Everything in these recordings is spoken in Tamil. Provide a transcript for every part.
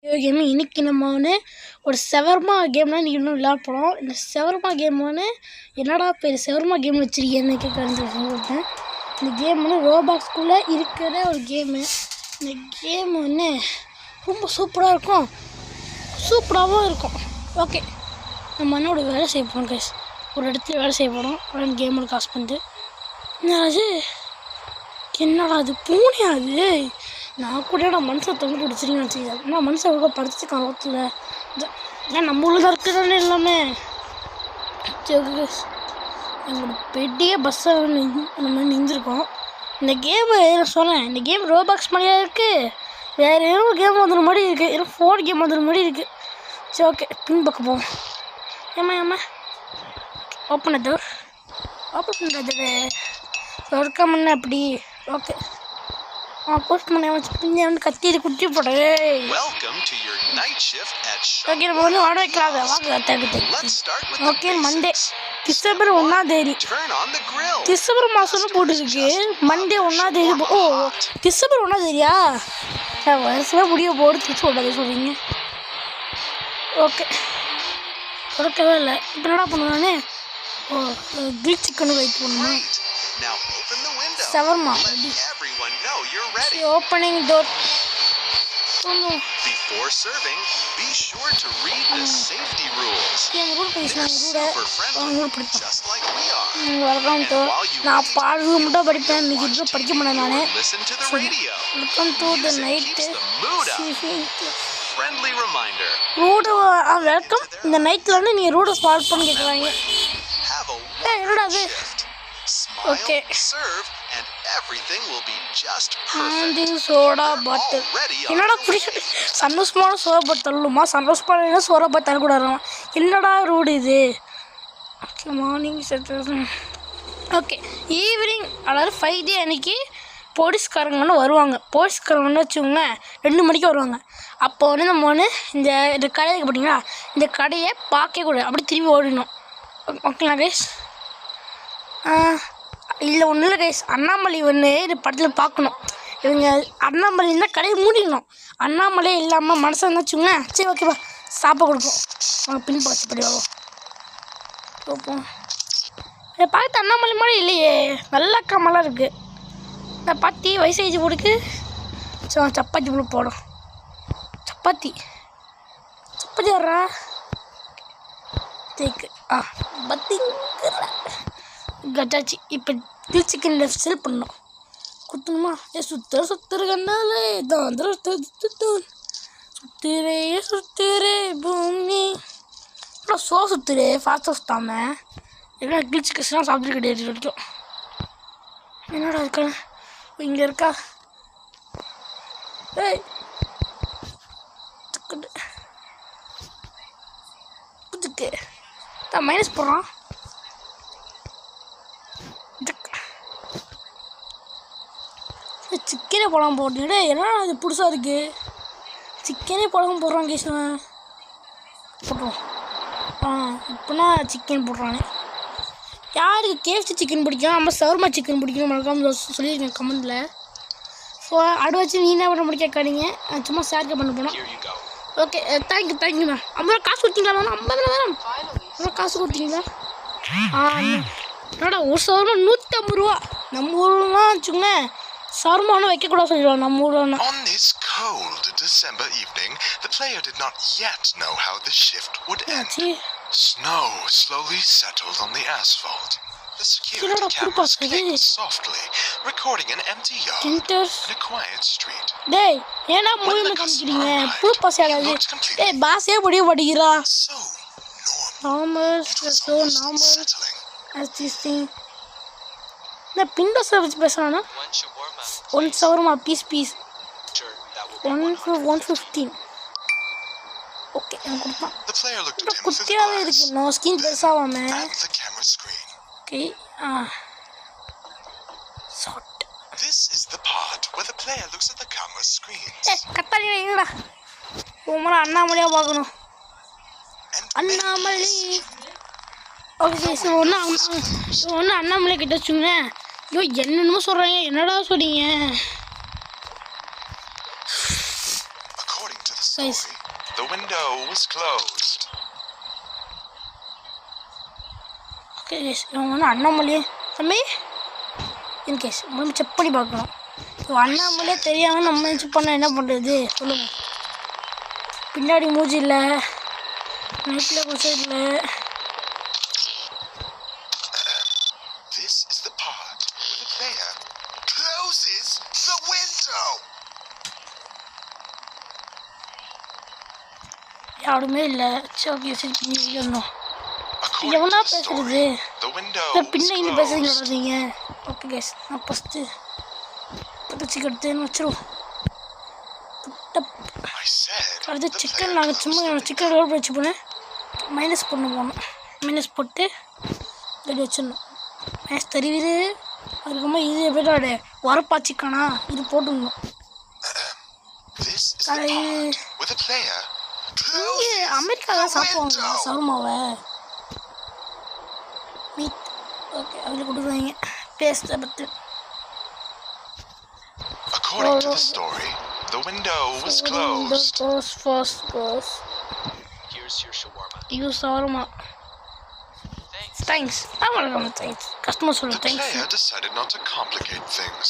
கேம் இன்றைக்கி நம்ம ஒரு ஷவர்மா கேம்லாம் இன்றைக்கி இன்னும் விளையாட போகிறோம். இந்த ஷவர்மா கேம் என்னடா பேர் ஷவர்மா கேம் வச்சுருக்கேன்னு கேட்குறேன். இந்த கேம் ரோபாக்ஸ்குள்ளே இருக்கிற ஒரு கேமு. இந்த கேம் ரொம்ப சூப்பராக இருக்கும், சூப்பராகவும் இருக்கும். ஓகே, நம்ம ஒரு வேலை செய்ய போகிறோம் கைஸ். ஒரு இடத்துல வேலை செய்ய போகிறோம். உடனே கேமோட காசு பண்ணிட்டு என்னடா அது பூனையா அது? நான் கூட நான் மனுஷன் தொங்க பிடிச்சிருக்கேன்னு வச்சுக்கிறேன். நான் மனுஷன் எவ்வளோ படிச்சிருக்கான் ரோட்டில். ஏன் நம்ம ஊரில் தான் இருக்குதானே எல்லாமே. எங்களோட பெரிய பஸ்ஸை நம்ம நின்றுருக்கோம். இந்த கேமு நான் சொன்னேன், இந்த கேம் ரோபாக்ஸ் மாதிரியாக இருக்குது. வேறு ஏதோ கேம் வந்துடுற மாதிரி இருக்குது, ஏதோ ஃபோன் கேம் வந்துடுற மாதிரி இருக்குது. சரி ஓகே, பின்பக்கம் போவோம். ஏமா ஓப்பன் டோர், ஓப்பன் பண்ணுறது ஒர்க்கம் பண்ண அப்படி. ஓகே போஸ்ட் பண்ண வச்சு கத்திட்டு குட்டி போடு. ஓகே, நம்ம வாட வைக்கலாம். வாங்க. ஓகே, மண்டே டிசம்பர் 1ஆம் தேதி, டிசம்பர் மாதம்னு போட்டுருக்கு. மண்டே 1ஆம் தேதி. ஓ, டிசம்பர் 1ஆம் தேதியா? வருஷமாக முடிய போடு சொல்கிறது சொல்கிறீங்க. ஓகே, கொடுக்கவே இல்லை. இப்போ என்னடா பண்ணுவானே? ஓ, கிரில் சிக்கன் வெயிட் பண்ணணும். Shawarma opening door. Before serving, be sure to read the safety rules. Just like we are. நான் பாடு மட்டும் படிப்பேன், மிக படிக்க மாட்டேன் நான். Listen to the radio. Welcome to the night. Friendly reminder. Root welcome. இந்த நைட்ல நீங்க ரூட் சால்வ் பண்ணி கேக்குறாங்க. என்னடா அது? Okay, serve and everything will be just perfect. Soda bottle. என்னடா குடிக்க சந்தோஷமான சோடா பாட்டில் தள்ளுமா? சந்தோஷமான சோடா பாட்டில் தரக்கூடாது. என்னடா ரூட் இது? ஓகே, மார்னிங் ஓகே ஈவினிங், அதாவது 5 டே அன்றைக்கி போலீஸ்காரங்கன்னா வருவாங்க. போலீஸ்காரங்கன்னு வச்சுக்கோங்க 2 மணிக்கு வருவாங்க. அப்போ நம்ம இந்த கடையை பார்த்தீங்களா, இந்த கடையை பார்க்கவே கூடாது, அப்படி திரும்பி ஓடிடணும். ஓகேங்களா கைஸ்? இல்லை ஒன்றும் இல்லை கைஸ், அண்ணாமலை இந்த படத்தில் பார்க்கணும். இவங்க அண்ணாமலை இருந்தால் கடையை மூடிடணும். அண்ணாமலை இல்லாமல் மனசை வச்சுங்க. சரி ஓகேப்பா, சாப்பிட கொடுப்போம். அவங்க பின்பற்றப்படி பார்ப்போம். இதை பார்த்து அண்ணாமலை மாதிரி இல்லையே, நல்ல கமலாக இருக்குது. இந்த பாத்தி வயசு போடுக்கு. சரி, சப்பாத்தி போட போடும். சப்பாத்தி வர்றா தேக்கு. பத்திங்கிற கட்டாச்சு. இப்போ கிரில் சிக்கன் லெஃப்ட் செல் பண்ணோம். குத்தணுமா? சுத்துற கண்டாலே சுத்துறே பூமி. சுத்துறே ஃபாஸ்ட்டாக சுத்தாம என்ன கிரில் சிக்கன்ஸ்லாம் சாப்பிட்டு கிடையாது வரைக்கும். என்னடா இருக்கா இங்கே இருக்கா? ஏய் புதுக்கு தான் மைனஸ் போடுறான். சிக்கனே போடாமல் போட்டுக்கிட்டு என்ன இது புதுசாக இருக்குது? சிக்கனே போடாமல் போடுறான் கேஷன். போட்டுருவோம். இப்போனா சிக்கன் போடுறானே. யாருக்கு கேஎஃப்சி சிக்கன் பிடிக்கும், நம்ம ஷவர்மா சிக்கன் பிடிக்கும் மறக்காம சொல்லியிருக்கேன் கமெண்ட்டில். ஸோ அதை வச்சு நீ என்ன பண்ண முடியும் கேட்காதீங்க, சும்மா ஷேர் பண்ண போனோம். ஓகே, தேங்க்யூண்ணா. 50 ரூபா காசு கொடுத்தீங்களா? 50 ரூபா காசு கொடுத்தீங்களா? என்னடா ஒரு ஷவர்மா 150 ரூபா. நம்ம ஊர்லாம் வச்சுக்கோங்க ஷவர்மானு வைக்கக்கூடாது சொல்லிடுவாங்க நம்ம ஊரில். On this cold December evening, the player did not yet know how the shift would end. Snow slowly settled on the asphalt. The security cameras clicked softly, recording an empty yard and a quiet street. டேய் ஏன்னா மூவி காமிக்கிறீங்க புது பாஸ் யாராவது? டேய் பாஸே முடிய மாட்டேங்கிறா. Normal as this thing. நான் பிண்டோ சர்வீஸ் பேசுகிறானா? 1 ஷவர்மா பீஸ் 115. ஓகே, எனக்கு கொடுப்பான். குட்டியாகவே இருக்கு, நான் ஸ்கின் பெருசாகாம. Okay, short. கத்தாலி வைங்கடா. உங்களை அண்ணாமலையாக பார்க்கணும். அண்ணாமலை. ஓகே, ஸோ ஒன்று அண்ணாமலை கிட்ட வச்சுங்க. ஐயோ என்னென்னமோ சொல்கிறாங்க, என்னடா சொல்கிறீங்க? The window was closed. Okay case இவன் வந்து அண்ணாமலையே தம்பி இன் கேஸ் நம்ம செக் பண்ணி பார்க்கணும். ஸோ அண்ணாமலையே தெரியாமல் நம்ம செக் பண்ணால் என்ன பண்ணுறது சொல்லுங்கள். பின்னாடி மூஞ்சி இல்லை, நைட்டில் கொஞ்சம் இல்லை. This is the part where the player closes the window. யாருமே இல்லை. சரி ஓகே சரி பின்னாடி இல்லைண்ணா According எவனா to the பேசுறது? story, the window பின்ன was இன்னும் பேசுறீங்க closed. சொல்கிறீங்க. ஓகே கேஸ் நான் ஃபஸ்ட்டு சிக்கன் எடுத்துன்னு வச்சிருவோம். I said அடுத்து the சிக்கன் player நாங்கள் சும்மா closed the சிக்கன் ரோல் வச்சு போனேன். மைனஸ் போகணும். மைனஸ் போட்டு ரெடி வச்சிடணும். மைனஸ் தெரியுது. அதுக்கப்புறமா இது எப்படியோட வரப்பா சிக்கனா இது போட்டுடணும். This is the part where the player இங்கே closes அமெரிக்காவில் the சாப்பிடுவாங்க window. சவர்மாவை மீட். ஓகே அதில் கொடுக்குறாங்க டேஸ்ட்டை பற்றி. According to the story, the window was closed. Close. Here's your shawarma. இது சவர்மா. Thanks. தேங்க்ஸ். வணக்கம் தேங்க்ஸ். கஸ்டமர் The சொல்லுங்கள் thanks. player decided not to complicate things.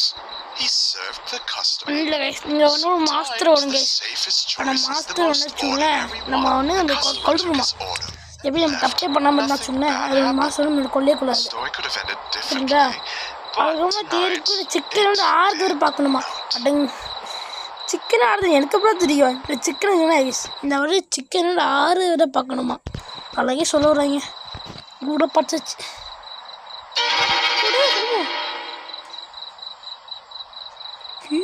He served the customer. இல்லை கைஸ் நீங்கள் வந்து ஒரு மாஸ்டர் Sometimes வருங்க. the safest ஆனால் choice is the master most வந்து வச்சுங்களேன் ordinary நம்ம one. வந்து The அந்த customer took கொள்ளுமா his order. எப்படி நம்ம தப்பே பண்ணாமல் இருந்தால் சொன்னேன் அது ஒரு மாஸ்டர் வந்து நம்ம கொள்ளே The கூடாது. story could have ended சரிங்களா? differently, but அதுக்கப்புறமா தேடிக்கு tonight இந்த சிக்கன் வந்து 6 பேர் பார்க்கணுமா அடங்க சிக்கன் ஆடுறது எனக்கு அப்புறம் தெரியும். இந்த சிக்கன் இந்த மாதிரி சிக்கன் 6 பேரை பார்க்கணுமா அழகே சொல்ல வர்றாங்க. கூட பச்சாச்சு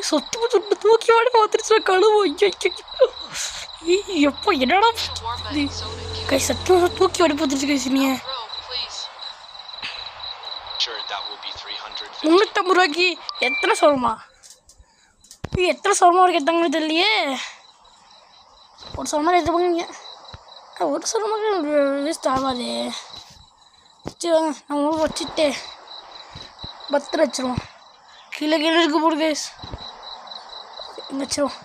சொத்து சுட்டு தூக்கி வாடி பார்த்துருச்சு கழுவு. எப்போ என்னடா Shawarma and soda can கை சத்தியம் தூக்கி வாடி பார்த்துருச்சு கை நீ throw, please. Sure, that will be 350. 350 ரூபாய்க்கு எத்தனை சொல்லுமா? எத்தனை சொல்லுமா வரைக்கும் எத்தாங்கன்னு தெரியலையே. ஒரு சொல்லுமா எடுத்துப்பாங்க. ஒரு சொல்லுமா வேஸ்ட் ஆகாது. சரி வாங்க நம்ம ஊருக்கு வச்சுட்டு பத்திர வச்சிருவோம். கீழே இருக்க போடு கேஸ் இங்கே வச்சிருவோம்.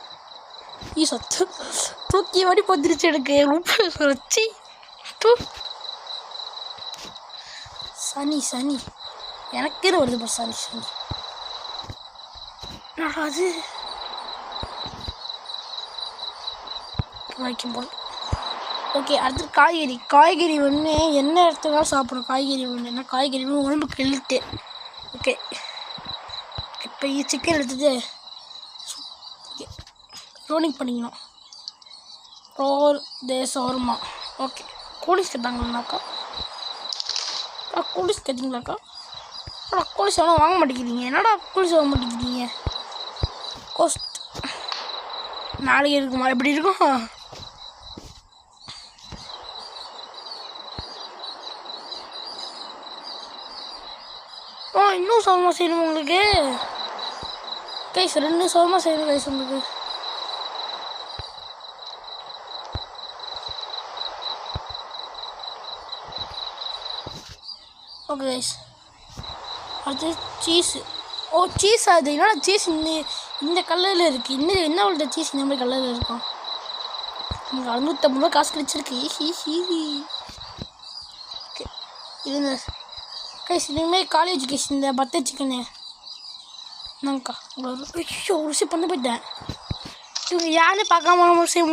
சத்து தூக்கி வாடி பத்திரிச்சு எனக்கு உப்பு வச்சு சனி எனக்கே வருது பாரு சனி அது வைக்கும் போல். ஓகே அடுத்து காய்கறி வந்து என்ன இடத்துலாம் சாப்பிட்றோம். காய்கறி வந்து என்ன காய்கறி வந்து உடம்புக்கு ஹெல்த்து. ஓகே இப்போ சிக்கன் எடுத்துட்டு ஓகே ரோலிங் பண்ணிக்கணும். ரோல் தேசமா ஓகே கூலிஸ் கேட்டாங்களாக்கா கூலிஸ் கேட்டிங்களாக்கா? கூலிஸ் எவ்வளோ வாங்க மாட்டேங்கிறீங்க? என்னடா கூலிஸ் வாங்க மாட்டேங்கிறீங்க? கோஸ்ட் நாளைக்கு இருக்குமா? எப்படி இருக்கும்? இன்னும் சோர்மா செய்யணும் உங்களுக்கு கைஸ். 2 சோர்மா செய்யணும் கைஸ் உங்களுக்கு. ஓகே கைஸ் அடுத்து சீஸு. சீஸ் அது என்னடா சீஸ் இந்த கலரில் இருக்குது. என்ன உள்ள சீஸ் இந்த மாதிரி கலரில் இருக்கும். நீங்கள் 650 ரூபா காசு கிடச்சிருக்கு. ஓகே இது கைஸ் இனிமேல் காலேஜ் கைஸ் இந்த பட்டர் சிக்கனு நாங்கக்கா ஒரு விஷயம் பண்ண போயிட்டேன். இவங்க யாருன்னு பார்க்காம ஒரு விஷயம்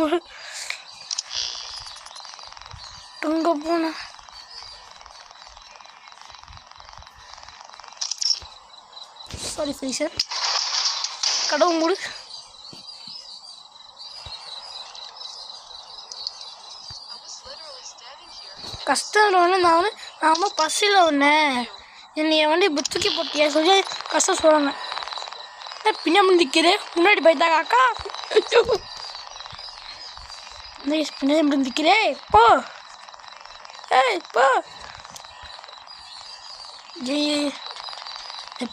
அங்கே போனேன். சாரி சார் கடவுள் மூடு. கஷ்டம் ஒன்று நான் பஸ்ஸில் ஒன்றேன் என்னைய வண்டி புத்துக்கி போட்டியா சொல்லி கஷ்டம் சொல்லணும். பின்னாடி நிற்கிறேன் முன்னாடி போய்த்தா காக்கா பின்னாடி நிற்கிறே போ போ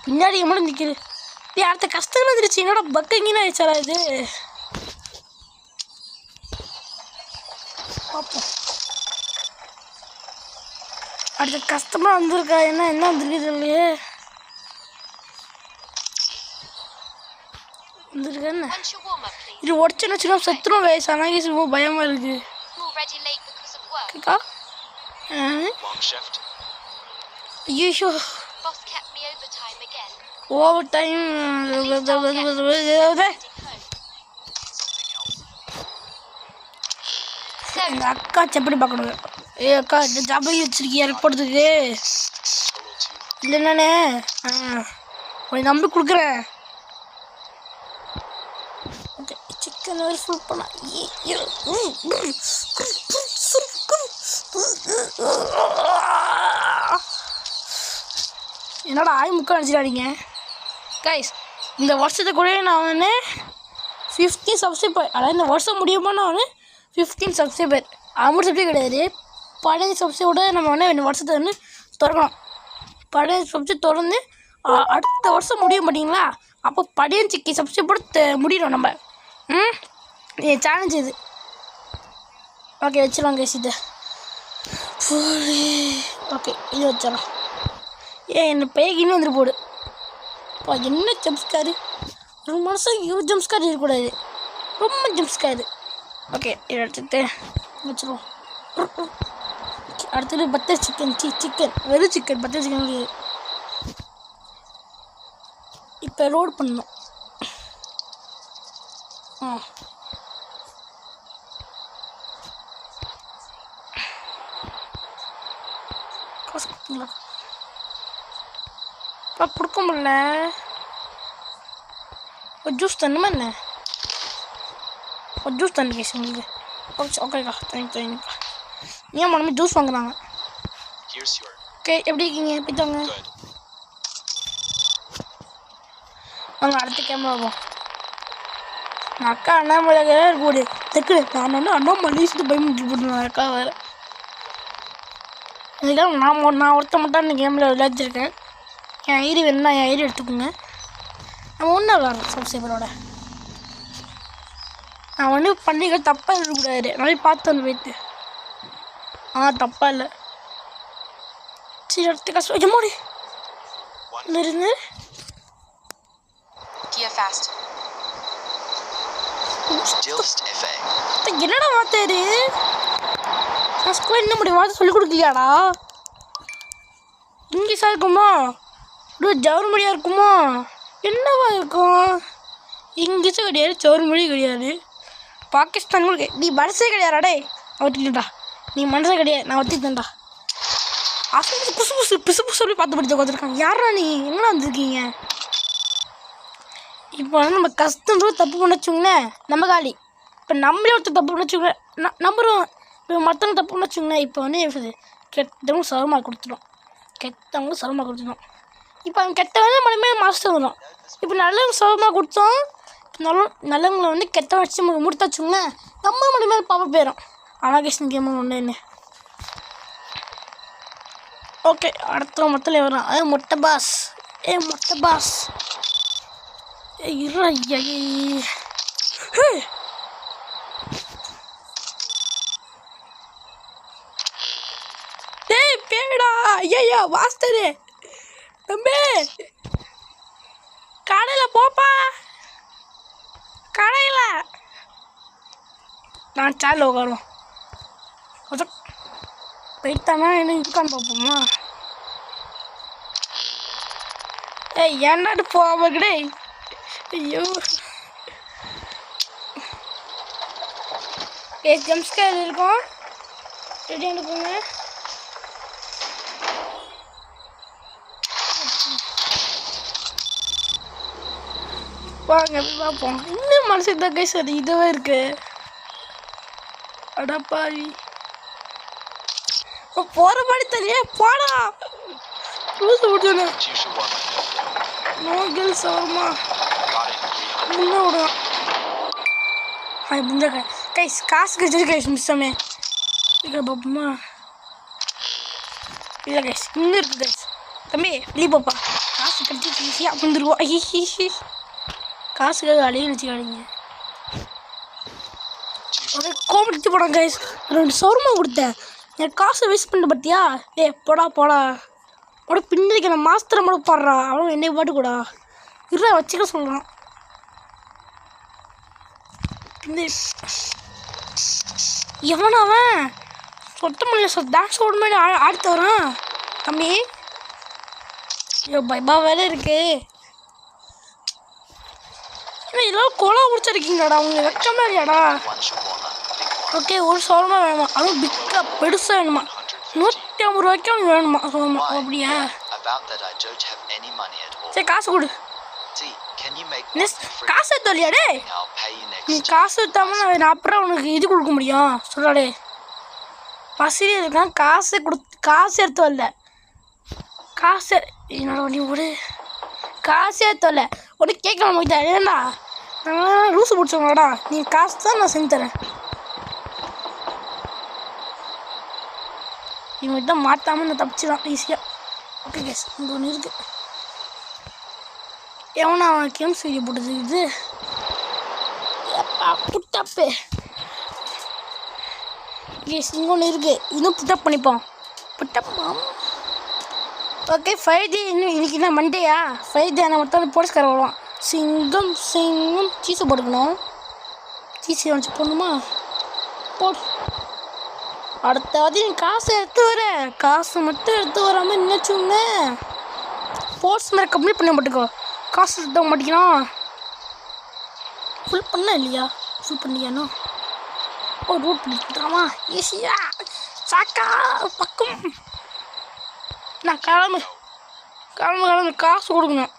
பின்னாடி மட்டும் நிற்கிறேன். அடுத்த கஷ்டம் வந்துருச்சு. என்னோட பக்கங்கின்னு ஆயிடுச்சாரா இது பார்ப்போம். அடுத்த கஷ்டமாக வந்திருக்கா என்ன வந்திருக்கு இல்லையே. வந்துருக்கேன்னு When's your warm up, please? இது உடச்சுன்னு வச்சுக்கோங்க செத்துரும் கைஸ். ஆனால் கைஸ் ரொம்ப பயமாக இருக்குது. I'm already late because of work. கேக்கா Long shift. ஐயோ Boss kept me overtime again. Over time. Something else? எங்கள் அக்கா செப்படி பார்க்கணும். அக்கா இந்த ஜாபை வச்சிருக்கியா எனக்கு போடுறதுக்கு? Solo 2. இல்லை நானே உன்னை நம்பி கொடுக்குறேன். ஓகே சிக்கன் வேறு ஃபுல் பண்ண. என்னடா ஆய் முக்கா நினச்சிடாதீங்க கைஸ். இந்த வருஷத்தை கூட நான் வந்து 15 சப்ஸ்கிரைபர், அதாவது இந்த வருஷம் முடியுமா நான் வந்து 15 சப்ஸ்கிரைபர். அமௌண்ட் சப்ஸ்கிரைப் கிடையாது, பழைய சப்ஸ்கிரைபோட நம்ம வந்து இந்த வருஷத்தை வந்து திறக்கணும். பழைய சப்ஸ்கிரைப் திறந்து அடுத்த வருஷம் முடிய மாட்டிங்களா, அப்போ பழைய சப்ஸ்கிரைபோட முடியணும் நம்ம. சேலஞ்ச் இது. ஓகே வச்சிடலாம் கைஸ் இதை. ஓகே இது வச்சிடலாம். என்ன பேகின்னு வந்துட்டு போடு. என்ன ஜம்ஸ்காரு, ஒரு மனுஷன் இவ்வளோ ஜம்ஸ்கார் இருக்கக்கூடாது, ரொம்ப ஜம்ஸ்காரு. ஓகே இதை எடுத்துகிட்டு வச்சுருவோம். அடுத்தது பட்டர் சிக்கன். சிக்கன் வெறும் சிக்கன், பட்டர் சிக்கன். இப்போ லோட் பண்ணணும். காசு கொடுத்தீங்களா? இப்போ கொடுக்க முடியல. ஒரு ஜூஸ் தண்ணுமா என்ன? ஒரு ஜூஸ் தண்ணி கேஸ் உங்களுக்கு. ஓகேக்கா தேங்க்யூக்கா. ஏன் மனமே ஜூஸ் வாங்குறாங்க. Here's your. ஓகே எப்படி இருக்கீங்க? எப்படி தாங்க Good. வாங்க அடுத்த கேமரா போவோம். நான் அக்கா அண்ணாமலை போடு தெற்கு. நான் வந்து அண்ணாமலை பயமுட்டு போட்டுருவேன் அக்கா வேறு. இதுக்காக நான் ஒருத்த மட்டும் இந்த கேமில் விளையாடிருக்கேன். என் ஐடி வேணுன்னா என் ஐடி எடுத்துக்கோங்க. நம்ம ஒன்றா விளாட்றோம் சப்ஸ்கிரைபரோட. நான் வந்து பண்ணிக்க தப்பாக இருக்கக்கூடாது. நிறைய பார்த்து வந்து போயிட்டு தப்பாக இல்லை. சரி அடுத்த கஷ்டம் வைக்க மூடி இருந்து Gear fast. Stillst FA. என்னடா வார்த்தை நான் ஸ்கூல் என்ன முடியும் வார்த்தை சொல்லிக் கொடுக்கலையாடா? இங்கிலீஷாக இருக்குமா, அப்படியே ஜவுர் மொழியாக இருக்குமா, என்னவா இருக்கும்? இங்கிலீஷும் கிடையாது, ஜவுர் மொழி கிடையாது, பாகிஸ்தான் கூட நீ மனசே கிடையாடா. நான் ஒத்துக்கிட்டா நீ மனசே கிடையாது, நான் ஒத்துக்கிட்டேன்டா. அசு புசு புசு பிசு புசு அப்படி பார்த்து படித்து உட்காந்துருக்காங்க. யாரா நீ எங்கே வந்திருக்கீங்க? இப்போ வந்து நம்ம கஷ்டம் தப்பு பண்ண வச்சுங்களேன் நம்ம காலி. இப்போ நம்மளே ஒருத்தர் தப்பு பண்ண வச்சுங்களேன் நம்புகிறோம். இப்போ மற்றவங்க தப்பு பண்ண வச்சுங்களேன். இப்போ வந்து எப்படி கெட்டவங்க சரமாக கொடுத்துடும், கெட்டவங்க சரமாக கொடுத்துடும். இப்போ அவங்க கெட்டவங்க மனமே மாஸ்டர் வரும். இப்போ நல்லவங்க சரமாக கொடுத்தோம். நல்லவங்களை வந்து கெட்ட வச்சு முடித்த வச்சுங்களேன் நம்ம மனமே பவர் போயிடும். அனாகேஷன் கேம் ஒன்று என்ன. ஓகே அடுத்த மொத்தத்தில் வரும். அது மொட்டை பாஸ். மொட்டை பாஸ் பேடா ஐயா வாஸ்தரு தம்பி கடையில் போப்பா. கடையில் நான் சாலில் உட்காருவோம். கொஞ்சம் போயிட்டானா என்ன இருக்கான்னு பார்ப்போமா? ஏன்னாட்டு போவ கிடை. ஐயோ ஜம்ஸ்கேர் இருக்கும். ரெடி அனுப்புங்க. வாங்க பார்ப்போம். இன்னும் மனசு தான் கைஸ் அது இதுவே இருக்கு. அடப்பாவி போகிற மாதிரி தெரியே போடா. ரூல்ஸ் விட்டுருங்க. நோ கேர்ள்ஸ் வருமா முன்னே விடுவான். முந்த கைஸ் காசு கழிச்சிரு கைஸ் மிஸ்ஸமே இல்லை பாப்போமா? இல்லை கைஸ் இன்னும் இருக்குது கைஸ். தம்பி வெளியே பாப்பா. காசு கழிச்சு ஈஸியாக வந்துடுவோம். காசுக்காக அழிய வச்சுக்காதீங்க. ஒரு கோபடித்து போடான் கைஸ். 2 சவரமா கொடுத்தேன். என் காசை வேஸ்ட் பண்ண பார்த்தியா? போடா போடா போட பின்னிருக்க நான் மாஸ்டரை மட்டும் பாடுறா. அவனும் என்னை பாட்டு கூடா இருடா வச்சுக்க சொல்கிறான். இந்த எவன் அவன் சொத்த முடியல டான்ஸ் ஓட மாதிரி ஆடுத்து வரான் தம்பி. ஐயோ பைபா வேலை இருக்கு. ஏன்னா இதெல்லாம் கொலை முடிச்சிருக்கீங்களாடா, உங்களுக்கு வெக்கமே இல்லையாடா? ஓகே ஒரு சோளமா வேணுமா, அதுவும் பிக்கா பெருசாக வேணுமா, 150 ரூபாய்க்கு அவனுக்கு வேணுமா சோளமா? அப்படியா சரி காசு கொடு. காசு எடுத்து இல்லையாடே? நீ காசு எடுத்தாம நான் அப்புறம் உனக்கு இது கொடுக்க முடியும் சொல்லாடே. பசிலே இருக்கான், காசு எடுத்து வரல. காசு என்னோட நீ விடு, காசு எடுத்து வரல ஒன்று கேட்க முடியா? ஏன்னா லூசு பிடிச்சவங்களாடா, நீ காசு தான் நான் செஞ்சு தரேன். இவங்க தான் மாற்றாமல் நான் தப்பிச்சுதான் ஈஸியாக. ஓகே கேஸ் இங்கே ஒன்று இருக்குது. எவனா அவன் கேம்ஸ் வீடியோ போட்டது இது புட்டப்பு. கேஸ் இங்கே ஒன்று இருக்குது, இன்னும் புட்டப் பண்ணிப்போம். புட்டப்பா ஓகே 5D இன்னைக்கு என்ன மண்டேயா? 5D ஆனால் மொத்தம் போலீஸ்கார வருவான். சிங்கம் சீஸை போட்டுக்கணும். சீஸை வச்சு போடணுமா? போடு. அடுத்தாவது நீ காசை எடுத்து வர, காசு மட்டும் எடுத்து வராமல் என்னாச்சுங்க ஸ்போர்ட்ஸ் மாதிரி கம்ப்ளீட் பண்ண மாட்டேக்கோ. காசு எடுத்த மாட்டேங்கிறான். ஃபுல் பண்ண இல்லையா? ஃபுல் பண்ணியானோ? ஓ ரூட் பண்ணி கொடுத்துறாமா ஈஸியா சாக்கா பக்கம். நான் கிளம்பு காசு கொடுக்கணும்.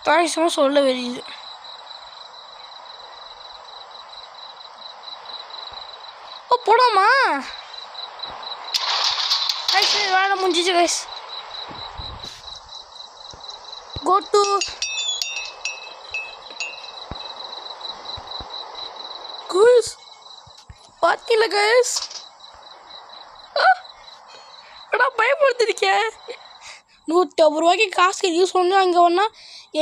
தாய்ஸும் சொல்ல வெளியுது. ஓ போடாமா கைஸ், வேலை முடிஞ்சிச்சு கைஸ். கோ டு கைஸ் பார்த்தீங்களா கைஸ்? அடா பயப்படுத்திருக்கேன். 150 ரூபாய்க்கு காசு யூஸ் பண்ணி அங்கே வேணா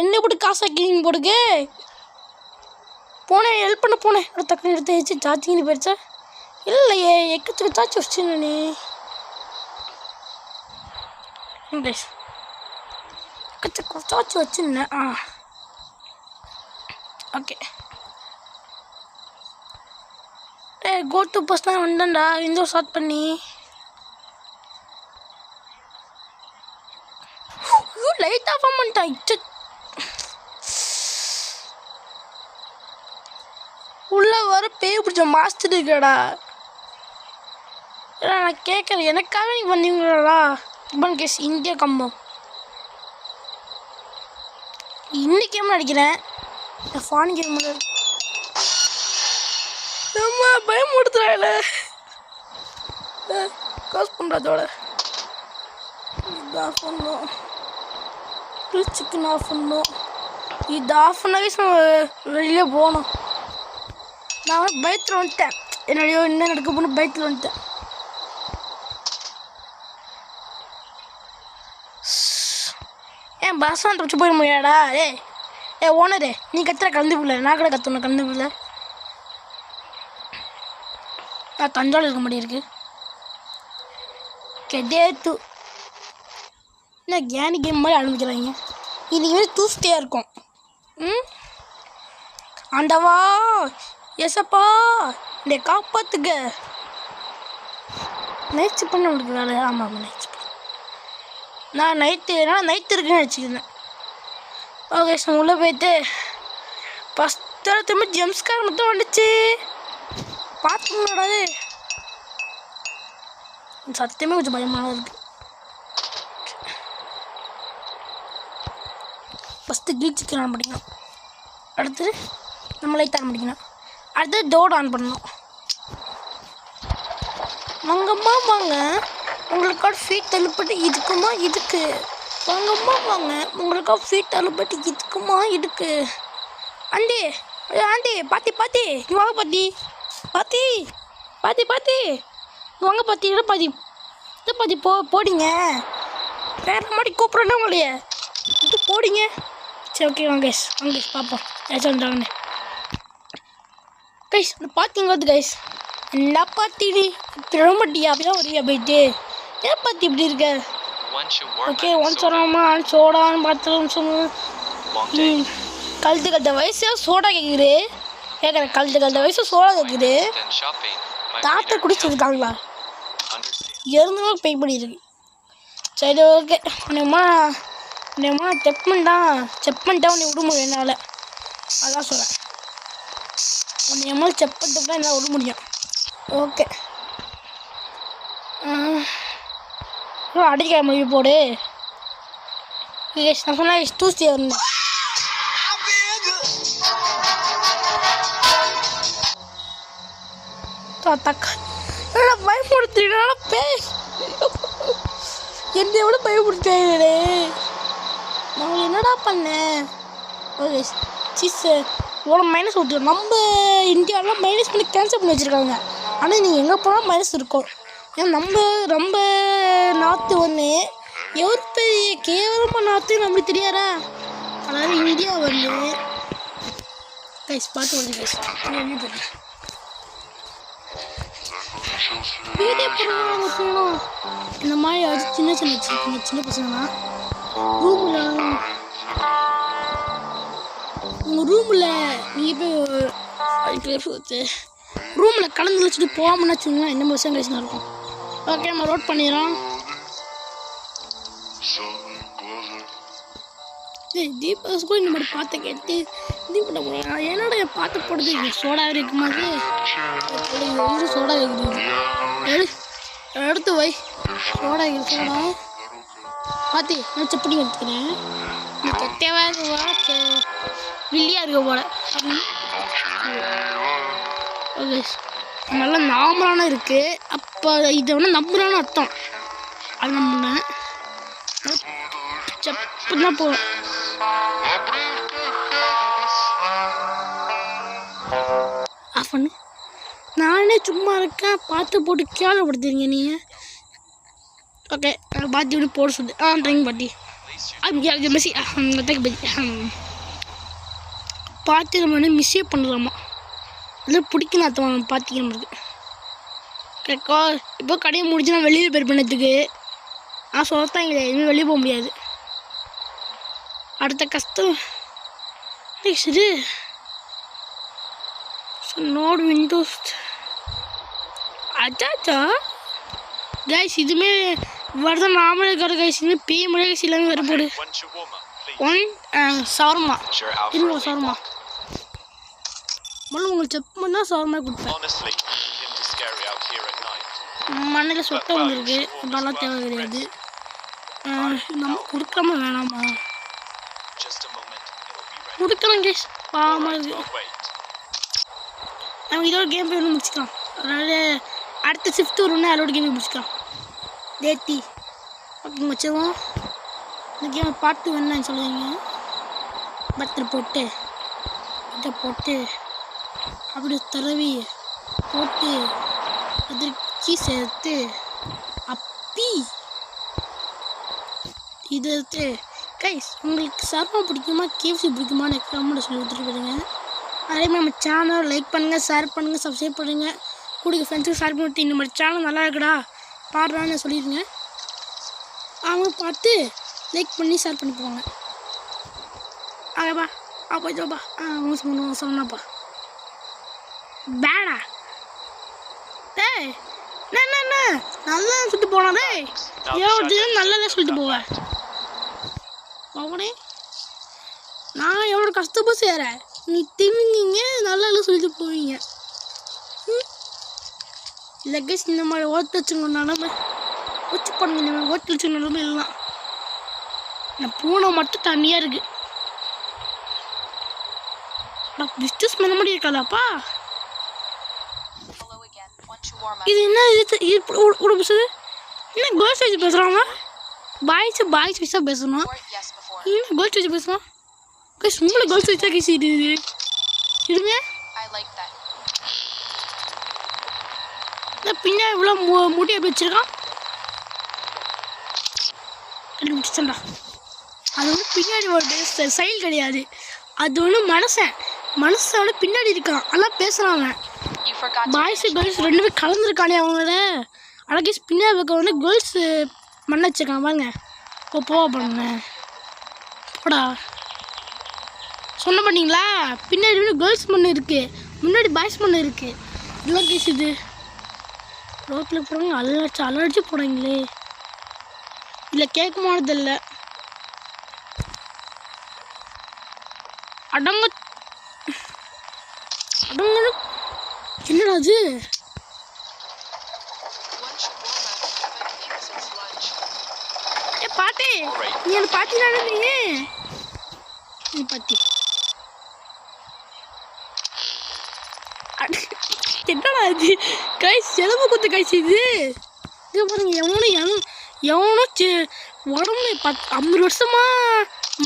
என்ன போட்டு காசு ஆக்கிங்க போடுங்க. போனேன் ஹெல்ப் பண்ண போனேன், டக்குனு எடுத்து வச்சு சாச்சிங்கன்னு போயிடுச்சா? இல்லையே எக்கத்துக்கு சாச்சி வச்சு நீ எக்கத்துக்கு சாச்சி வச்சுருந்தேன். ஓகே கோ டு பஸ் தான் வந்தேன்டா விண்டோ ஸ்டார்ட் பண்ணி. லைட் ஆஃப் பண்ணிட்டான். உள்ள வர பேய் பிடிச்ச மாஸ்டர் இருக்கடா. நான் கேட்குறேன் எனக்காக நீங்கள் வந்தீங்களாடா? இப்போ கேஸ் இந்தியா கம்பம் இன்னைக்கு கேம் அடிக்கிறேன். ஃபான் கேம் அம்மா பயம் கொடுத்துறாங்கள. காசு பண்ணுறதோட இது ஆஃப் பண்ணணும், சிக்கன் ஆஃப் பண்ணணும். இது ஆஃப் பண்ணாவே வெளியே போகணும். நான் பயத்தில் வந்துட்டேன், என்னுடைய என்ன நடக்க போன பயத்தில் வந்துட்டேன். ஏன் பஸ் வந்து வச்சு போயிட முடியாடா? ஓனரே நீ கத்துற கலந்து பிள்ளை, நான் கூட கற்றுன கலந்து பிள்ளை. நான் தஞ்சாவூர் இருக்க முடியிருக்கு. கெடேத்து என்ன கேனி கேம் மாதிரி ஆரம்பிக்கிறாங்க. இது மாதிரி தூஸ்டியாக இருக்கும். ஆண்டவா எசப்பா இந்த காப்பாற்றுங்க. நைட் பண்ண முடியாது. ஆமாம் நைட் நான் நைட்டு இருக்குன்னு வச்சுக்கிறேன். ஓகே சார் உள்ளே போயிட்டு ஃபஸ்ட்டு திரும்ப ஜெம்ஸ்கார் மட்டும் வந்துச்சு. பார்த்துங்கடாது சத்தியமே கொஞ்சம் பயமானது இருக்குது. ஃபஸ்ட்டு கீழ் சிக்கன் ஆன் பண்ணிக்கணும், அடுத்து நம்ம லைட் ஆன் பண்ணிக்கணும், அடுத்து டோர் ஆன் பண்ணணும். வாங்கம்மா வாங்க, உங்களுக்காக ஃபீட் தள்ளுபடி இதுக்குமா இதுக்கு. வாங்கம்மா வாங்க, உங்களுக்காக ஃபீட் தள்ளுபடி இதுக்குமா இதுக்கு. ஆண்டி ஆண்டி பாத்தி இங்கே வாங்க பாத்தி இங்கே வாங்க பாத்தி. இதை பாத்தி போடிங்க. வேற மாதிரி கூப்பிட்றேன்னா உங்களையே இது போடிங்க. சரி ஓகே வாங்க கைஸ் பார்ப்போம் ஏதாச்சும் வந்துட்டாங்கன்னு. கைஸ் பார்த்தீங்க வந்து கைஸ் என்ன பாத்தி திரும்பட்டியா அப்படிதான் வரியா போயிட்டு ஏன் பாத்தி இப்படி இருக்க? ஓகே ஒன் சொல்லாமா சோடான்னு பார்த்து சொல்லு. கழுத்து கட்ட வயசு சோடா கேட்குது. கேட்குறேன் கழுத வயசு சோளம் கேட்குது. Then shopping. My தாத்தா reader குடிச்சிருக்காங்களா? understand. இருந்தும் பெய் பண்ணியிருக்கு. சரி ஓகே. உன்னையம்மா செக் பண்ணிட்டா உன்னை விட முடியும் என்னால். அதான் சொல்கிறேன். உன்னையம்மா செக் பண்ணிட்டு தான் என்னால் விட முடியும். ஓகே அடிக்க முடிவு போடு. நான் சொன்னால் தூசி வரணும். பயப்படுத்துறீங்களா? என்னை விட பயப்படுத்தாங்களே. நான் என்னடா பண்ணேன்? ஓகே சீஸ் இவ்வளோ மைனஸ் விட்டுருக்கோம். நம்ம இந்தியாவெலாம் மைனஸ் பண்ணி கேன்சல் பண்ணி வச்சுருக்காங்க. ஆனால் நீங்கள் எங்கே போனால் மைனஸ் இருக்கும். ஏன்னா நம்ம நாற்று ஒன்று எவ்வளோ பெரிய கேவலமாக நாற்று நம்மளுக்கு தெரியாதா? அதாவது இந்தியா வந்து கைஸ் பார்த்து வந்து கைஸ் வீடியோ போடணும். இந்த மாதிரி அது சின்ன சின்ன பசங்களாம் ரூமில் உங்கள் ரூமில் நீங்கள் போய் ரூமில் கலந்து வச்சுட்டு போகாமன்னு வச்சுக்கோங்களேன். இந்த மாதிரி விஷயம் பேசினா இருக்கும். ஓகே நம்ம ரோட் பண்ணிடுறோம். தீபா கூட இந்த மாதிரி பார்த்து கேட்டு தீபா போடுறாங்க. என்னடா பார்த்து போடுறது சோடா இருக்குமாது சோடா இருக்குது எடுத்து வை சோடா சோடா பார்த்து நான் செப்படி எடுத்துக்கிறேன். கெட்டவா வில்லியாக இருக்க போல ஓகே நல்லா நாமரான இருக்குது. அப்போ இதை வந்து நம்புறான்னு அர்த்தம். அது நம்பினேன் செப்பு தான் போவேன். ஆஃப் பண்ணு. நானே சும்மா இருக்கேன் பார்த்து போட்டு கேவலப்படுத்துறீங்க நீங்கள். ஓகே பாத்தி இப்படி போட சொல்லு. ட்ரைங் பாட்டி மெஸ்ஸி பார்த்து நம்ம வந்து மிஸ்ஸே பண்ணலாமா? இல்லை பிடிக்கணும் அர்த்தம் நம்ம பார்த்திக்க நம்மளுக்கு. கேட்கோ இப்போ கடையை முடிச்சு நான் வெளியில் பேர் பண்ணதுக்கு நான் சொல்லத்தான் இல்லை இனிமேல் வெளியே போக முடியாது. அடுத்த கஷ்டம் சரி நோட் விண்டோஸ் அச்சாச்சா கைஸ் இதுவுமே வரதான் நாமளே இருக்கிற கைஸ் இதுமாதிரி பேய் மொழியாக கைஸ் எல்லாமே வர போடு. சவர்மா இன்னும் சவர்மா முதல்ல உங்களுக்கு செக் பண்ணால் சவர்மா கொடுப்பேன். மண்ணில் சொட்டை வந்துருக்கு அதெல்லாம் தேவை கிடையாது. நம்ம கொடுக்காம வேணாமா? கொடுக்கலாம் கேஸ் பாவமாக இருக்குது. நம்ம இதோட கேம் போய் ஒன்று முடிச்சுக்கலாம். அதனால் அடுத்த ஷிஃப்ட் வரும்னா அதோட கேம் முடிச்சுக்கலாம். தேத்தி ஓகே வச்சுருவோம். இந்த கேமை பாட்டு வேணுன்னு சொல்லுவீங்க. பத்திரம் போட்டு இதை போட்டு அப்படி தடவி போட்டு அது சீஸ் எடுத்து அப்பி இது எடுத்து கைஸ் உங்களுக்கு சர்மா பிடிக்குமா கேஎஃப்சி பிடிக்குமான்னு கமெண்ட்டில் சொல்லி கொடுத்துட்டு போயிருங்க. அதேமாதிரி நம்ம சேனல் லைக் பண்ணுங்கள் ஷேர் பண்ணுங்கள் சப்ஸ்கிரைப் பண்ணுங்கள். கூடிய ஃப்ரெண்ட்ஸுக்கு ஷேர் பண்ணிட்டு இந்த மாதிரி சேனல் நல்லா இருக்குடா பாடுறான்னு சொல்லிடுங்க. அவங்க பார்த்து லைக் பண்ணி ஷேர் பண்ணி போவாங்க. ஆகப்பா போய்த்தோப்பா சொன்னாப்பா பேடா டேய் என்ன நல்லா சொல்லிட்டு போனாதே நல்லா சொல்லிட்டு போவேன். அவனே நான் எவ்வளோ கஷ்டப்பட்டு செய்கிறேன் நீ திமிங்க நல்லா சொல்லிட்டு போவீங்க. இல்லை கேஸ் இந்த மாதிரி ஓட்டு வச்சுங்க நிலமை வச்சு பண்ணுங்க. இந்த மாதிரி ஓட்டு வச்சுங்க நிலமை இல்லைலாம் நான் பூனை மட்டும் தனியாக இருக்குது. நான் பிஸ்னஸ் பண்ண முடியும் இருக்காதாப்பா. இது என்ன இது கூட பேசுது என்ன கேர்ள்ஸ் வச்சு பேசுகிறாங்க? பாய்ஸ் வச்சு தான் பேசணும். என்ன கேர்ள்ஸ் வச்சு பேசணும்? கைஸ் உங்களை கேர்ள்ஸ் வச்சா கைஸ் இது இருங்க. பின்னாடி இவ்வளோ முடி அப்படி வச்சுருக்கான் முடிச்சா. அது வந்து பின்னாடி ஒரு சைல் கிடையாது. அது ஒன்று மனசோட பின்னாடி இருக்கான். அதெல்லாம் பேசுகிறாங்க. பாய்ஸு கேர்ள்ஸ் ரெண்டு பேரும் கலந்துருக்கானே அவங்களோட. ஆனால் கேஸ் பின்னாடி இருக்க வந்து கேர்ள்ஸு மண்ணை வச்சுருக்காங்க பாருங்க. போவா பண்ணுங்க போடா சொன்ன பண்ணிங்களா? பின்னாடி வந்து கேர்ள்ஸ் மண் இருக்குது. முன்னாடி பாய்ஸ் பண்ண இருக்கு. இதெல்லாம் கேஸ் இது ரோட்டில் போகிறாங்க, அலர்ச்சி போகிறாங்களே. இல்லை கேட்க மாட்டதில்லை. அடங்க அடங்க என்னடா அது? ஏ பாட்டி, நீ என்ன பாட்டி தானே? நீ பாட்டி என்னடா இது? கைஸ் எலும்பு குத்து கைஸ் இது. இது பாருங்க, எவனோ உடம்பு 50 வருஷமா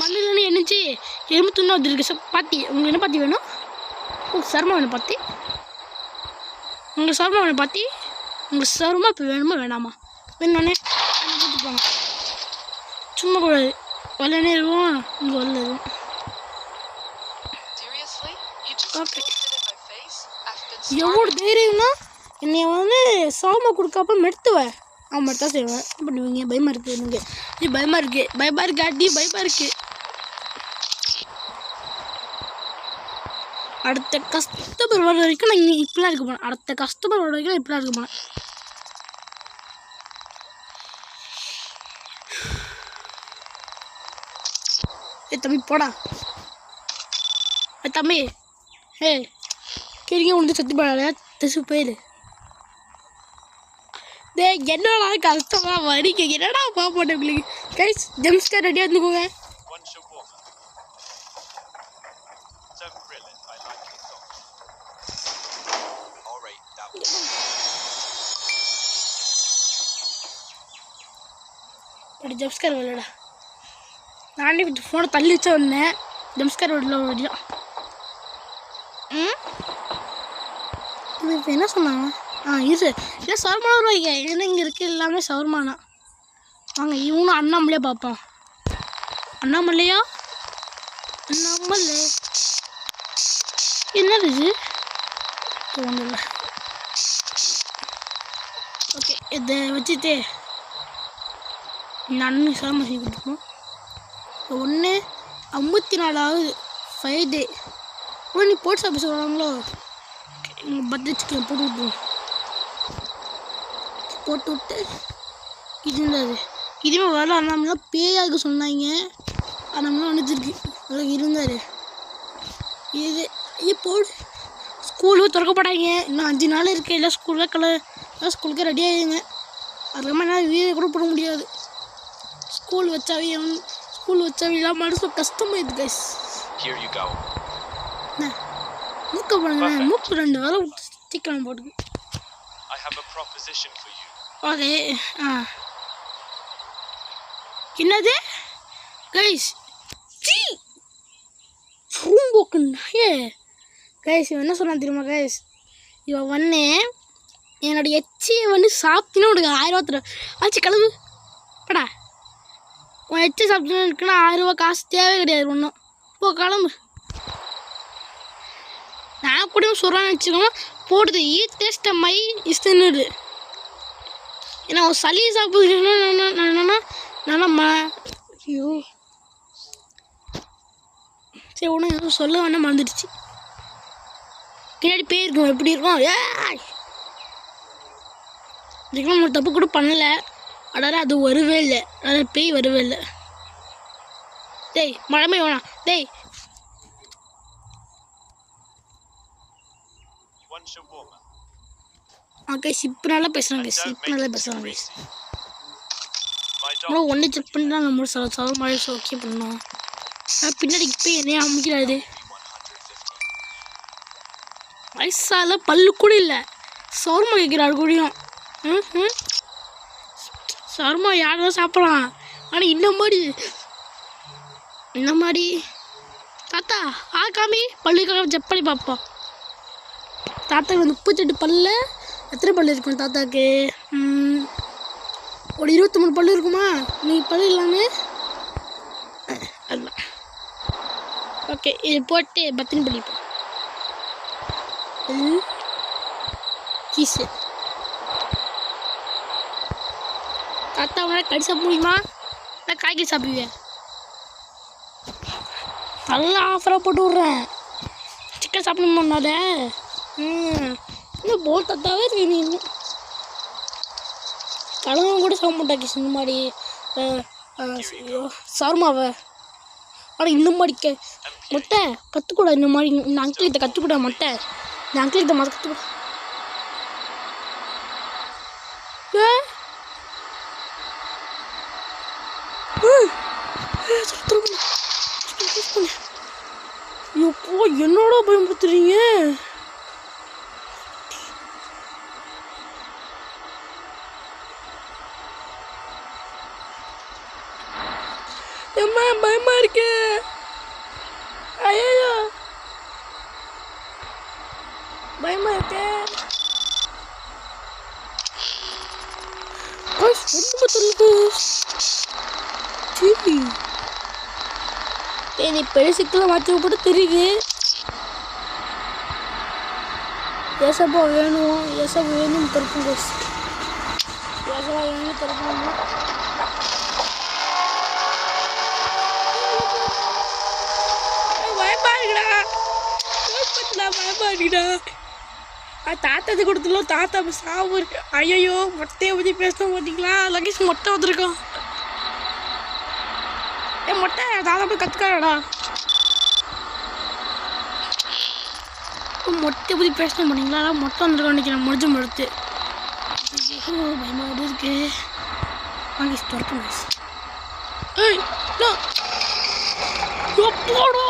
மண்ணில்னு என்னச்சு எலும்பு துண்ணா வந்துருக்கு. பாட்டி உங்களுக்கு என்ன பாத்தி வேணும்? உங்களுக்கு சர்மா வேணும் பாத்தி? உங்களுக்கு சர்மா வேணும் பாத்தி? உங்களுக்கு சர்மா இப்போ வேணுமா வேணாமா? வேணுமாண்ணே போங்க. சும்மா கூடாது. வரலனே இருக்கும், இங்கே வரல இருக்கும். ஓகே, எவ்வளோ தைரியம்னா என்னை வந்து சாமா கொடுக்காப்ப மெடுத்துவேன். அவன் மட்டும் தான் செய்வேன். என்ன பண்ணுவீங்க? பயமாக இருக்குது நீங்கள். நீ பயமாக இருக்குது ஆட்டி, பயமாக இருக்குது. அடுத்த கஸ்டமர் வர வரைக்கும் நான் இப்படிலாம் இருக்க போனேன். அடுத்த கஸ்டமர் வர வரைக்கும் நான் இப்படிலாம் இருக்க போனேன். ஏ தம்பி போடா. தம்பி கேட்க உனக்கு சத்தி போடாத திசு போயிடு. டே என்னடா கஷ்டமா வரிக்க என்னடா பாப்போட்டேன் உங்களுக்கு. கைஸ் ஜம்ஸ்கர் ரெடியாக இருந்துக்கோங்க. அப்படி ஜம்ஸ்கர் வரலடா. நானே கொஞ்சம் ஃபோனை தள்ளி வச்சா வந்தேன். ஜம்ஸ்கர் வரல வழியா. இப்போ என்ன சொன்னாங்க? இரு இல்லை சவர்மானா ரூபாய்ங்க. ஏன்னா இங்கே இருக்குது எல்லாமே சவர்மானா. வாங்க இவனும் அண்ணாமலையே பார்ப்போம். அண்ணாமலையா? அண்ணாமலை என்னது இது? ஒன்றும் இல்லை. ஓகே, இதை வச்சுட்டு இந்த அண்ணன் சவர்மா செஞ்சு கொடுப்போம். 1:54 ஃப்ரைடே. நீ போட்ஸ் ஆஃபீஸ் வராங்களோ? எங்கள் பர்த்டே சிக்கன் போட்டு விட்டுருவோம். போட்டு விட்டு இது இருந்தது. இதுவே வரல. அண்ணாமலாம் பேயாக சொன்னாங்க. அண்ணாமலாம் வந்துருக்கு. அவ்வளோ இருந்தார். இது இப்போ ஸ்கூலுக்கு திறக்கப்படாங்க. இன்னும் 5 நாள் இருக்குது. எல்லாம் ஸ்கூலுக்கே ரெடி ஆகிடுங்க. அதுக்கப்புறமா என்னால் வீடியோ கூட போட முடியாது. ஸ்கூல் வச்சாவே எல்லாம் மனசு கஷ்டமாயிடுது கைஸ். மூக்க பாருங்க, மூக்கு 2 வேலை சீக்கிரம் போட்டுக்கு. ஓகே, என்னது கைஸ்? கைஸ் இவன் என்ன சொன்னான் தெரியுமா கைஸ்? இவன் வந்து என்னோடய எச்சியை வந்து சாப்பிட்டுன்னு உனக்கு 1000 ரூபா தரும். ஆச்சு கிளம்பு படா. உன் எச்சி சாப்பிட்டுன்னு இருக்குன்னா 1000 ரூபா காசு தேவை கிடையாது ஒன்றும். போ கிளம்பு. நான் கூட சொல்கிறான்னு வச்சுக்கோங்க. போடுது ஈஸ்ட் மை இஸ்தன்னு. ஏன்னா ஒரு சளி சாப்பிடுன்னா ஐயோ சரி ஒன்றும் எதுவும் சொல்ல வேணால் மறந்துடுச்சு. பின்னாடி பேய் இருக்கும். எப்படி இருக்கும்? இதுக்கெல்லாம் நம்ம தப்பு கூட பண்ணலை. அதாவது அது வரவே இல்லை. அதாவது பேய் வரவே இல்லை. டேய் மழை வேணாம். டேய் ஓகே, இப்போ நல்லா பேசுகிறாங்க. நம்மளும் ஒன்றே செக் பண்ணி தான் நம்ம மழை ஓகே பண்ணோம். ஆனால் பின்னாடி இப்போ என்னையே அமைக்கிறாரு. வயசால பல்லு கூட இல்லை. சவர்மா கேட்குறாரு கூடியும். சவர்மா யாரும் சாப்பிடலாம். ஆனால் இந்த மாதிரி தாத்தா காமி பல்லுக்காக செக் பண்ணி பார்ப்போம். தாத்தாக்கு 38 பல்லு. எத்தனை பல்லு இருக்கும் தாத்தாக்கு? ஒரு 23 பல்லு இருக்குமா? நீ பல்லு இல்லாமல் அதுதான். ஓகே, இது போட்டு பத்தினி பண்ணிப்போம். கீஸு தாத்தா அவனால் கடி சாப்பிட முடியுமா? நான் காய்கறி சாப்பிடுவேன். நல்லா ஆஃபராக போட்டு விட்றேன். சிக்கன் சாப்பிடணுமாண்ணாத இன்னும் போல் தத்தாவே இருக்கு நீ இன்னும் கடவுள் கூட சாப்பிட மாட்டாக்கி இந்த மாதிரி சார்மாவை ஆனால் இந்த மாதிரி மொட்டை கற்றுக்கூட இந்த மாதிரி இந்த அங்கிள் இதை கற்றுக்கூட மொட்டை இந்த அங்கிள் இதை மொத்தம் கற்றுக்கூட எப்போ என்னோட பயன்படுத்துறீங்க அம்மா பயமா இருக்கு ஐயோ பயமா இருக்கு நீ பெருசுக்கெல்லாம் மாற்றி போட்டு தெரியுது ஏசப்பா வேணும் ஏசப்பா வேணும் திறக்கும் ஏசப்பா வேணும் திறக்கும் பயப்பாடுடா தாத்தாது கொடுத்துலாம் தாத்தா சாவு இருக்கு ஐயோ மொட்டையை பற்றி பேச மாட்டீங்களா லகேஷ் மொட்டை வந்துருக்கான் மொட்டை தாத்தா போய் கற்றுக்காடா மொட்டை பற்றி பேச மாட்டீங்களா மொட்டை வந்துருக்கான்னு நினைக்கிறேன் முடிஞ்சு மடுத்து பயமாடு இருக்கு லகேஷ் திறக்கும் ஏய் போடோ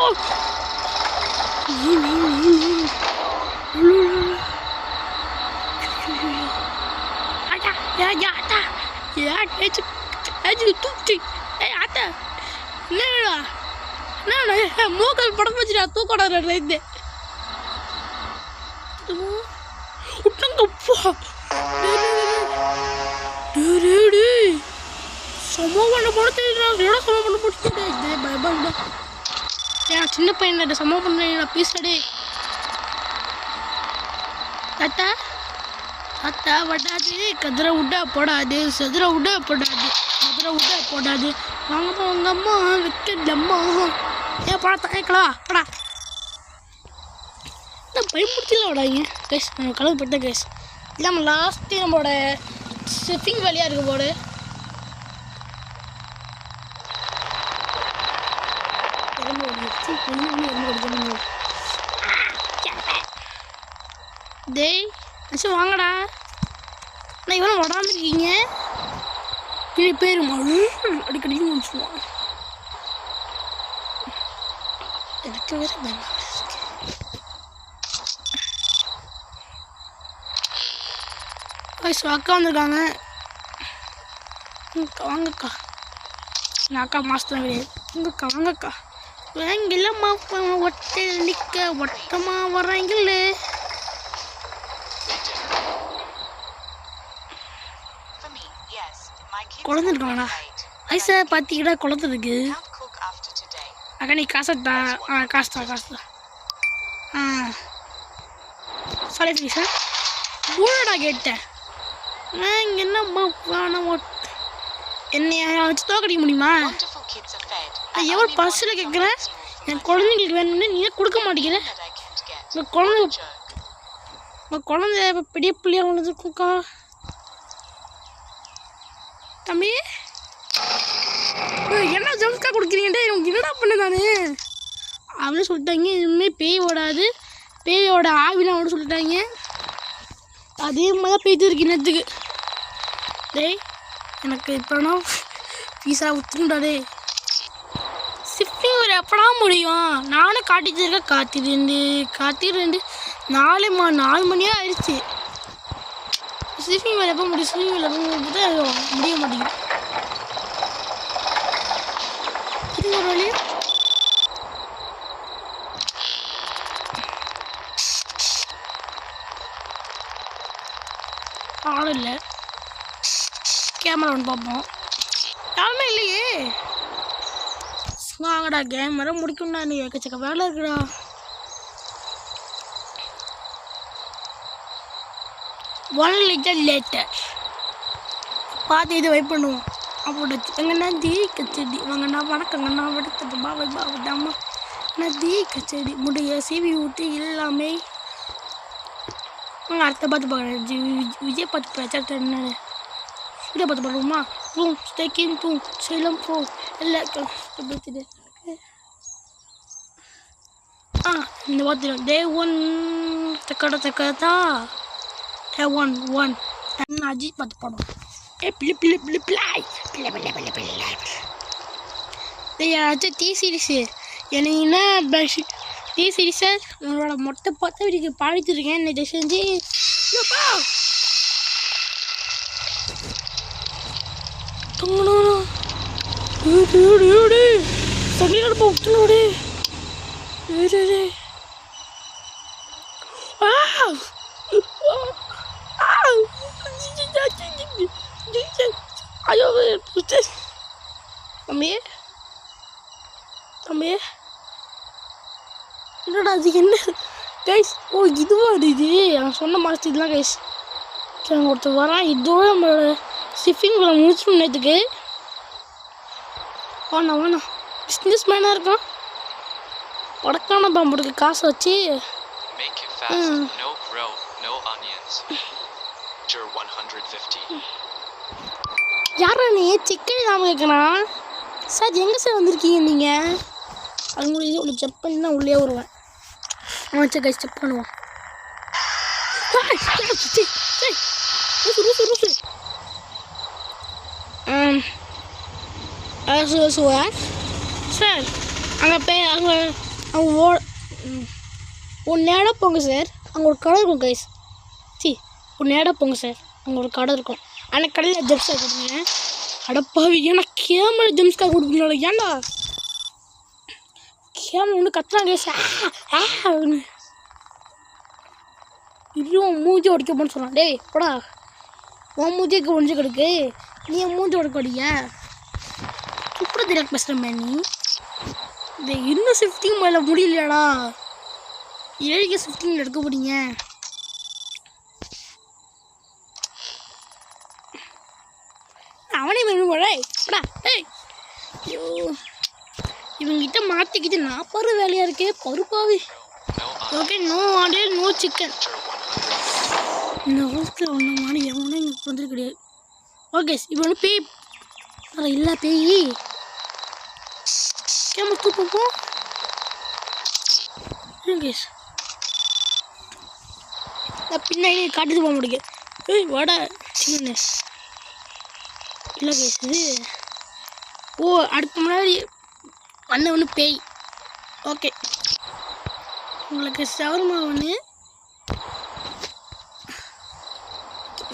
மூக்கல் படம் வச்சுடா தூக்கடா இது சமம் பண்ண போட்டு சமம் பண்ண போட்டு பயப்பட ஏன் சின்ன பையன் சமம் பண்ண பீஸடே தாத்தா தாத்தா வட்டாது கதிரை விட்டா போடாது செதுரை விட்டா போடாது மதுரை விட்டா போடாது வாங்கம்மா உங்க அம்மா வைக்கலம்மா ஏன் படா கேட்கலாம் படா நான் பயன்படுத்திலாம் விடாங்க கேஸ் நம்ம கலவு போட்ட கேஸ் இல்லாமல் லாஸ்ட்டு நம்மளோட ஷிப்பிங் வேலையாக இருக்கு போடு டேய் அச்சா வாங்கடா நான் இவனை விடாம இருக்கீங்க கீழே பேர் அடிக்கடி முடிச்சுவான் எனக்கு வேற பயமா அக்கா வந்திருக்காங்க வாங்கக்கா நான் அக்கா மாஸ்டர் கிடையாது உங்கக்கா வாங்கக்கா வாங்கலம்மா ஒட்டை நிற்க ஒட்டமா வர்றாங்கல்ல குழந்தை இருக்காங்கண்ணா ஐசா பார்த்தீங்கன்னா குழந்தை இருக்கு அக்கா நீ காசத்தா காசுதா சாரி சார் மூடா கேட்டேன் நான் என்னம்மா வேணாம் என்னைய வச்சு தோக்கடிக்க முடியுமா நான் எவ்வளோ பஸ்ஸில் கேட்குறேன் என் குழந்தைங்களுக்கு வேணும்னு நீ கொடுக்க மாட்டேங்கிற உங்கள் குழந்தை இப்போ பெரிய பிள்ளையா வளர்ந்துருக்கும்க்கா தம்பி என்ன ஜம்ஸ்கா கொடுக்குறீங்கடே எனக்கு என்னடா பண்ண நான் அவனே சொல்லிட்டாங்க இனிமேல் பேய் ஓடாது பேயோட ஆவிலாம் அவனு சொல்லிட்டாங்க அதே மாதிரி தான் பேய்த்து இருக்கு நேரத்துக்கு டேய் எனக்கு இப்போனா பீஸா ஊற்றுண்டாடே ஷிஃப்டிங் ஒரு எப்படா முடியும் நானும் காட்டிட்டு இருக்கேன் காத்திருந்து 4 மணியாக ஆயிடுச்சு ஷிஃப்டிங் வேலை எப்போ முடியும் ஷிஃப்டிங் வேலை எப்போ முடிய மாட்டேங்குது இது ஒரு வழியா ஆளும் இல்லை கேமரா ஒன்று பார்ப்போம் யாருமே இல்லையே வாங்கடா கேமரா முடிக்கணும்டா நீ எக்கச்சக்க வேலை இருக்குடா ஒன் லிட்டர் லேட்டர் பார்த்து இது வெயிட் பண்ணுவோம் அப்போ எங்கன்னா தீ கச்சேடி வாங்கண்ணா வணக்கங்கண்ணா விடுத்தது பாவை பாவிடாமா நான் தீ கச்சேடி முடிய சிவி ஊட்டி எல்லாமே அடுத்த பார்த்து பார்க்குறேன். விஜய் பார்த்து பிரச்சாரத்தை என்னன்னு வீடியோ பார்த்து பார்க்கணுமா? பூம் ஸ்டேக்கிங் பூம் சேலம் பூ எல்லாம் இந்த பார்த்துடும். டே 1 தக்கடா டே 1 அஜித் பார்த்து பாடும். பிள்ளை பிள்ளை பிள்ளை பிள்ளை பிள்ளை பிள்ளை பிள்ளை பிள்ளை யாராச்சும் டி சீரீஸு என்ன டி சீரீஸை உங்களோட மொட்டை பார்த்து வீட்டுக்கு பாடித்துருக்கேன். இன்னைக்கு செஞ்சு சங்கிலோட போட்டு ஐயோ தம்பி தம்பி என்னடா அது என்ன கைஸ்? ஓ இதுவா இது அவன் சொன்ன மாதத்து இதெல்லாம் கைஸ். சரி ஒருத்தர் வரான். இதோட நம்மளோட ஷிஃபிங் முடிச்சிடும் நேற்றுக்கு. வாண்ணா பிஸ்னஸ் மேனாக இருக்கான். படக்கான பாம்புடுக்கு காசு வச்சு Make it fast. No grow, no onions. Sure 150. யாரா நீ சிக்கன் நாம கேட்கறான்? சார் எங்கே சார் வந்திருக்கீங்க நீங்கள்? அது முடியுது ஒரு செக் பண்ணி தான் உள்ளே வருவேன். அவன் செக் செக் பண்ணுவான். சார் அங்கே அங்கே அவங்க ஒரு நேரம் போங்க சார். அங்கே ஒரு கடை இருக்கும் கைஸ். ஒரு நேரம் போங்க சார். அங்கே ஒரு கடை இருக்கும். ஆனால் கடையில் ஜெம்ஸ்காக கொடுங்க. அடப்பாவி ஏன்னா கேமரா ஜெம்ஸ்காக கொடுப்பீங்களா? ஏன்டா கேமரா ஒன்று கத்துறாங்க கைஸ். இதுவும் மூஞ்சி உடைக்க போன்னு சொன்னான். டேய் போடா உன் மூஞ்சிக்கு ஒழிஞ்சு கிடக்கு. நீ என் மூஞ்சி உடைக்க அடிய இப்படி தெரியாது பேசுகிறேன். நீ இந்த இன்னும் ஷிஃப்டிங் மேலே முடியலையாடா? 7 ஷிஃப்டிங் எடுக்க போறீங்க. அவனே வேணும் போடா. ஏய் ஐயோ இவங்கிட்ட மாற்றிக்கிட்டு நான் பாரு வேலையாக இருக்கே பருப்பாவி. Okay no order no chicken. இந்த ஹோஸ்டில் ஒன்று மாதிரி எவனும் எனக்கு வந்துட்டு கிடையாது. ஓகே இப்போ வந்து பேய் இல்லை பேய் கேமரா தூப்போம். கேஸ் நான் பின்னாடி காட்டுட்டு போக முடியாது. ஏய் வாடா சின்ன இல்லை கேஸ் இது. ஓ அடுத்த முன்னாடி ஒன்று பேய். ஓகே உங்களுக்கு ஷவர்மா ஒன்று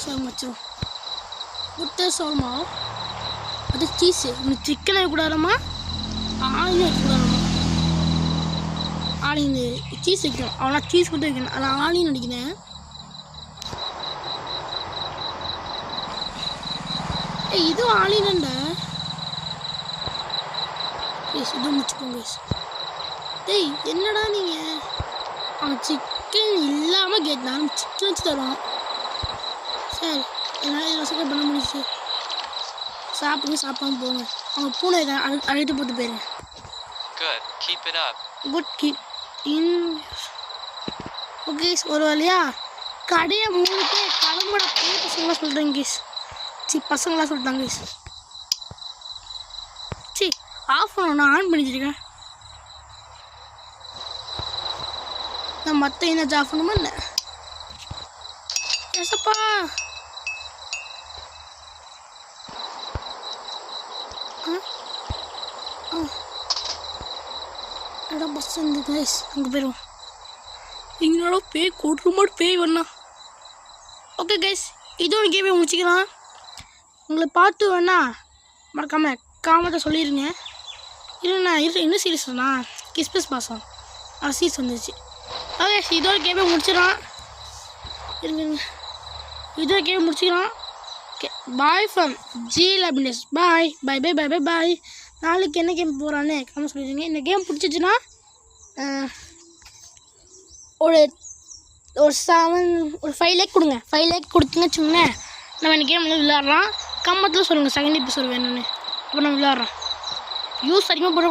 ஷவர்மா வச்சிரும். முட்டை ஷவர்மா அது சீஸு. இன்னும் சிக்கன் வைக்கூடாதம்மா, ஆனியன் வைக்கூடாதம்மா. ஆனியன் சீஸ் வைக்கணும். அவனா சீஸ் மட்டும் வைக்கணும். அதான் ஆனியன் அடிக்கிறேன். ஏய் இதுவும் ஆனியன்டா. ப்ளீஸ் இதுவும் முடிச்சுக்கோங்க. டேய் என்னடா நீங்கள் அவன் சிக்கன் இல்லாமல் கேட்டான். சிக்கன் வச்சு தரோம் சார். என்னால் இதை வசதி பண்ண முடிச்சு. சாப்பிடாம போங்க. அவங்க பூனை அழைத்து போட்டு போயிருங்க. Good keep in. ஓகே ஒரு வழியா கடையை மூணுட்டு கிளம்புட போய் பசங்களாம் சொல்கிறேங்க கேஸ். பசங்களாம் சொல்லிட்டாங்க கேஸ். ஆஃப் பண்ண ஆன் பண்ணிச்சிருக்கேன். நான் மற்ற என்ன ஆஃப் பண்ணுமா என்ன ஏசப்பா? இடம் பஸ் வந்து கைஸ் அங்கே போயிடுவோம். எங்களோட பேய் கூட்டுற மாதிரி பேய் வேணா. ஓகே கைஸ் இதோட கேமே முடிச்சிக்கலாம். உங்களை பார்த்து வேணா மறக்காமல் காமத்தை சொல்லிடுங்க. இல்லைண்ணா இன்னும் சீரியஸ்ண்ணா கிறிஸ்மஸ் மாதம் சீஸ் வந்துச்சு. ஓகே இதோட கேமே முடிச்சிடலாம். இருங்க இதோட கேமே முடிச்சிக்கலாம். ஓகே பாய் ஃப்ரம் ஜி லபினஸ். Bye bye bye bye bye bye. நாளைக்கு என்ன கேம் போகிறான்னு காம சொல்லிடுங்க. இந்த கேம் பிடிச்சிச்சுன்னா ஒரு 5 லைக் கொடுங்க. 5 லைக் கொடுத்தீங்கன்னு வச்சுக்கோங்களேன் நம்ம இந்த கேம் வந்து விளையாடுறோம். கம்மத்தில் சொல்லுங்கள் செகண்ட் எபிசோட் வேணும்னு. அப்போ நம்ம விளையாடுறோம். யூஸ் அதிகமாக போட